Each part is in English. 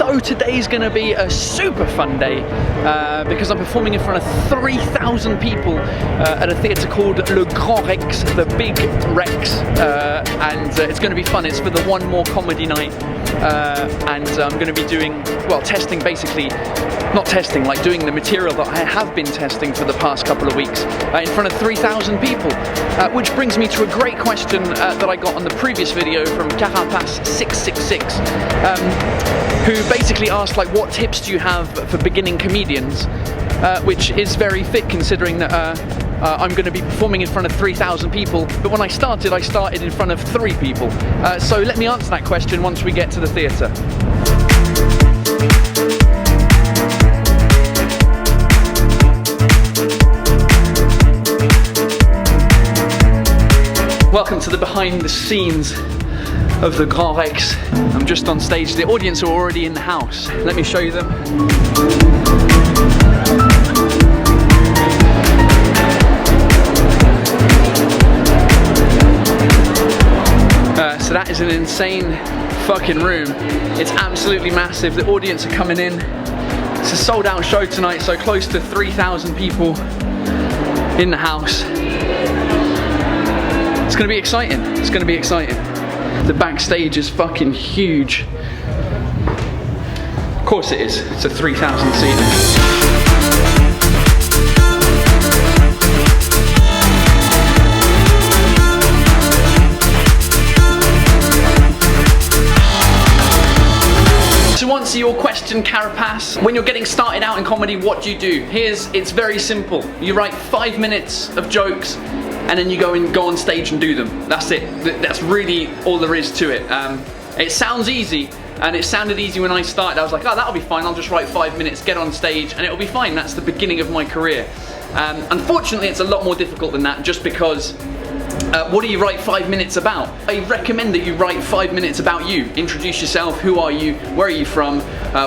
So today's gonna be a super fun day because I'm performing in front of 3,000 people at a theatre called Le Grand Rex, the Big Rex, and it's gonna be fun. It's for the One More comedy night, and I'm gonna be doing, well, testing basically, not testing, like doing the material that I have been testing for the past couple of weeks in front of 3,000 people, which brings me to a great question that I got on the previous video from Carapace666, who basically asked, like, what tips do you have for beginning comedians, which is very fit considering that I'm going to be performing in front of 3,000 people, but when I started in front of 3 people. So let me answer that question once we get to the theatre. Welcome to the behind the scenes of the Grand Rex. I'm just on stage. The audience are already in the house. Let me show you them. So that is an insane fucking room. It's absolutely massive. The audience are coming in. It's a sold out show tonight, so close to 3,000 people in the house. It's gonna be exciting. It's gonna be exciting. The backstage is fucking huge. Of course it is. It's a 3,000 seat. To answer your question, Carapace, when you're getting started out in comedy, what do you do? It's very simple. You write 5 minutes of jokes, and then you go on stage and do them. That's it. That's really all there is to it. It sounds easy, and it sounded easy when I started. I was like, oh, that'll be fine. I'll just write 5 minutes, get on stage, and it'll be fine. That's the beginning of my career. Unfortunately, it's a lot more difficult than that, just because what do you write 5 minutes about? I recommend that you write 5 minutes about you. Introduce yourself, who are you, where are you from,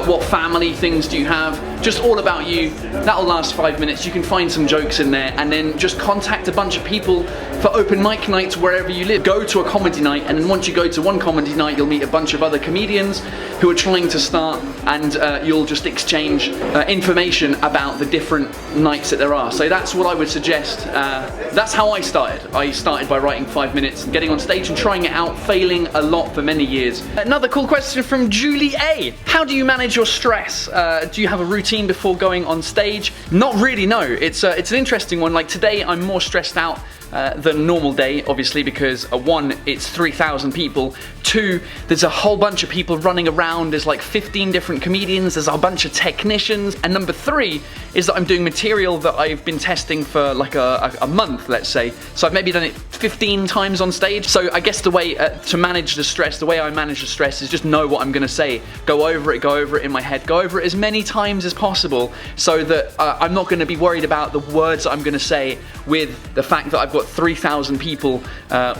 what family things do you have, just all about you. That'll last 5 minutes. You can find some jokes in there, and then just contact a bunch of people for open mic nights wherever you live. Go to a comedy night, and then once you go to one comedy night, you'll meet a bunch of other comedians who are trying to start, and you'll just exchange information about the different nights that there are. So that's what I would suggest. That's how I started. I started by writing 5 minutes, getting on stage and trying it out, failing a lot for many years. Another cool question from Julie A. How do you manage your stress? Do you have a routine before going on stage? Not really, no. It's an interesting one. Like today, I'm more stressed out than a normal day, obviously, because 1, it's 3,000 people. 2, there's a whole bunch of people running around. There's like 15 different comedians. There's a bunch of technicians. And number 3 is that I'm doing material that I've been testing for like a month, let's say. So I've maybe done it 15 times on stage. So I guess the way to manage the stress, the way I manage the stress is just know what I'm gonna say. Go over it in my head. Go over it as many times as possible so that I'm not gonna be worried about the words I'm gonna say with the fact that I've got 3,000 people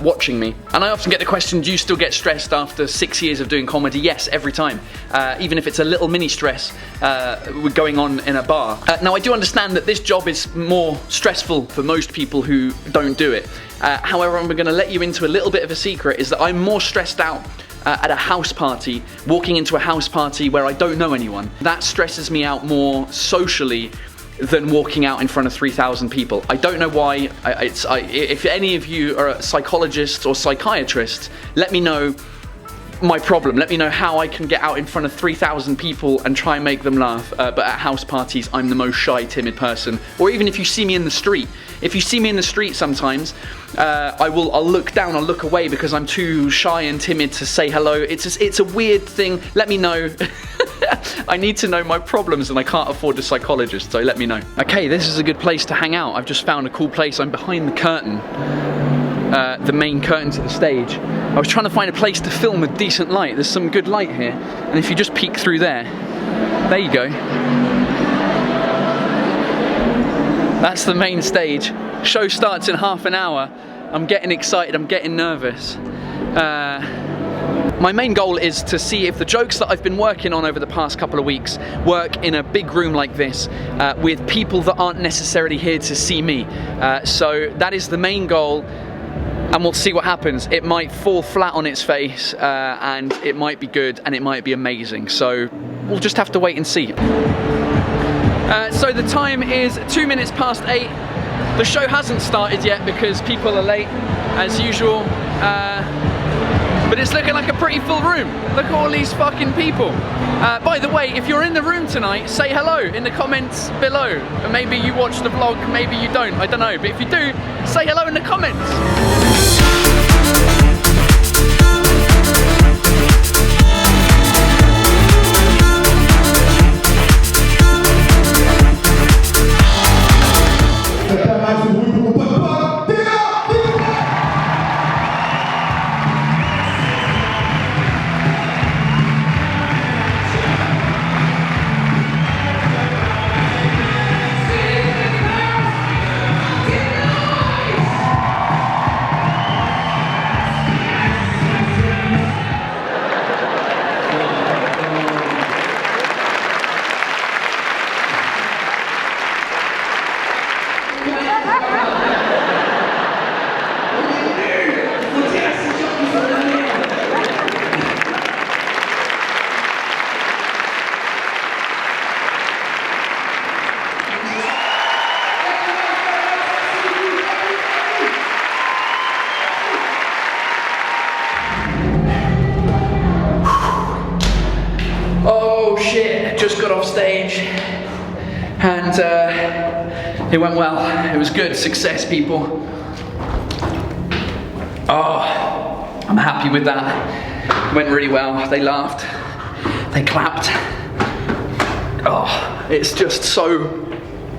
watching me. And I often get the question, do you still get stressed after 6 years of doing comedy? Yes, every time. Even if it's a little mini stress going on in a bar. Now I do understand that this job is more stressful for most people who don't do it. However, I'm going to let you into a little bit of a secret, is that I'm more stressed out at a house party, walking into a house party where I don't know anyone. That stresses me out more socially than walking out in front of 3,000 people. I don't know why. If any of you are psychologists or psychiatrists, let me know my problem. Let me know how I can get out in front of 3,000 people and try and make them laugh. But at house parties, I'm the most shy, timid person. Or even if you see me in the street. If you see me in the street sometimes, I'll look down, I'll look away because I'm too shy and timid to say hello. It's a weird thing. Let me know. I need to know my problems and I can't afford a psychologist, so let me know. Okay, this is a good place to hang out. I've just found a cool place. I'm behind the curtain, the main curtain to the stage. I was trying to find a place to film with decent light. There's some good light here, and if you just peek through there you go. That's the main stage. Show starts in half an hour. I'm getting excited, I'm getting nervous. My main goal is to see if the jokes that I've been working on over the past couple of weeks work in a big room like this with people that aren't necessarily here to see me. So that is the main goal, and we'll see what happens. It might fall flat on its face and it might be good and it might be amazing. So we'll just have to wait and see. So the time is 2 minutes past 8. The show hasn't started yet because people are late, as usual. But it's looking like a pretty full room. Look at all these fucking people. By the way, if you're in the room tonight, say hello in the comments below. Maybe you watch the vlog, maybe you don't, I don't know. But if you do, say hello in the comments. Oh shit, just got off stage and it went well. It was good, success people. Oh, I'm happy with that. It went really well, they laughed, they clapped. Oh, it's just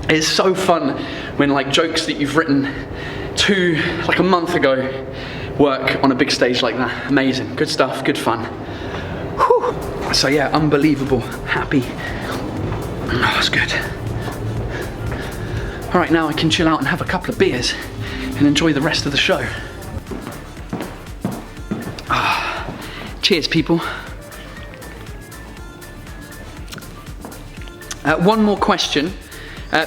it's so fun when like jokes that you've written like a month ago work on a big stage like that. Amazing, good stuff, good fun. Whew. So yeah, unbelievable, happy. Oh, it's good. All right, now I can chill out and have a couple of beers and enjoy the rest of the show. Ah, cheers, people. One more question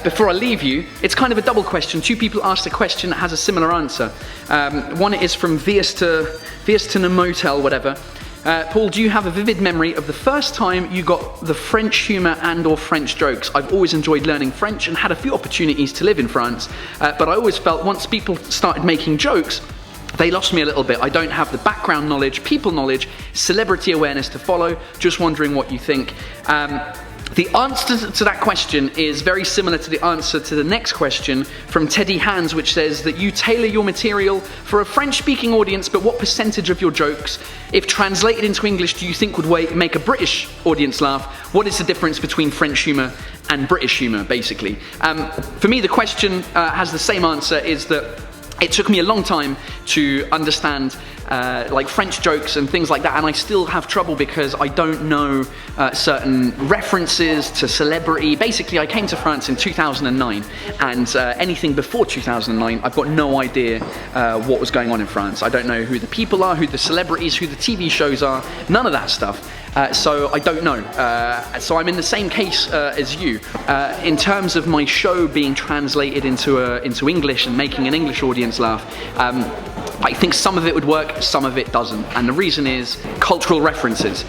before I leave you. It's kind of a double question. Two people asked a question that has a similar answer. One is from Vieston Motel, whatever. Paul, do you have a vivid memory of the first time you got the French humour and or French jokes? I've always enjoyed learning French and had a few opportunities to live in France, but I always felt once people started making jokes, they lost me a little bit. I don't have the background knowledge, people knowledge, celebrity awareness to follow. Just wondering what you think. The answer to that question is very similar to the answer to the next question from Teddy Hands, which says that you tailor your material for a French-speaking audience, but what percentage of your jokes, if translated into English, do you think would make a British audience laugh? What is the difference between French humour and British humour, basically? For me, the question has the same answer, is that it took me a long time to understand like French jokes and things like that, and I still have trouble because I don't know certain references to celebrity. Basically, I came to France in 2009, and anything before 2009, I've got no idea what was going on in France. I don't know who the people are, who the celebrities, who the TV shows are, none of that stuff. So I don't know. So I'm in the same case as you. In terms of my show being translated into English and making an English audience laugh, I think some of it would work, some of it doesn't. And the reason is cultural references.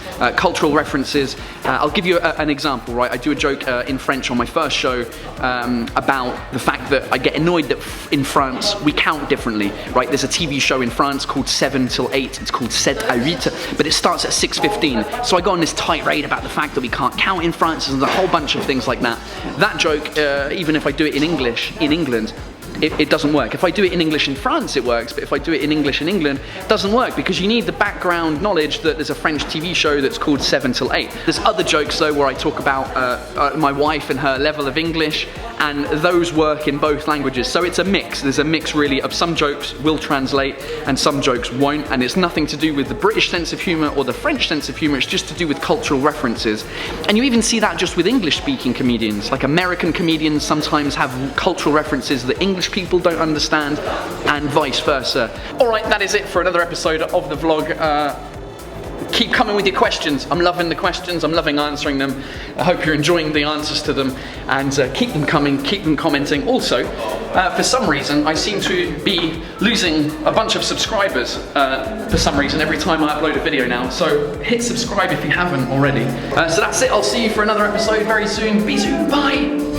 I'll give you an example, right? I do a joke in French on my first show about the fact that I get annoyed that in France we count differently, right? There's a TV show in France called 7 till 8. It's called 7 à 8, but it starts at 6:15. So I go on this tirade about the fact that we can't count in France, and there's a whole bunch of things like that. That joke, even if I do it in English in England, it doesn't work. If I do it in English in France, it works, but if I do it in English in England, it doesn't work, because you need the background knowledge that there's a French TV show that's called 7 till 8. There's other jokes, though, where I talk about my wife and her level of English, and those work in both languages. So it's a mix. There's a mix, really, of some jokes will translate and some jokes won't, and it's nothing to do with the British sense of humour or the French sense of humour. It's just to do with cultural references. And you even see that just with English-speaking comedians. Like American comedians sometimes have cultural references that English people don't understand, and vice versa. Alright, that is it for another episode of the vlog. Keep coming with your questions. I'm loving the questions. I'm loving answering them. I hope you're enjoying the answers to them, and keep them coming, keep them commenting. Also, for some reason, I seem to be losing a bunch of subscribers for some reason every time I upload a video now. So hit subscribe if you haven't already. So that's it. I'll see you for another episode very soon. Bisous. Bye.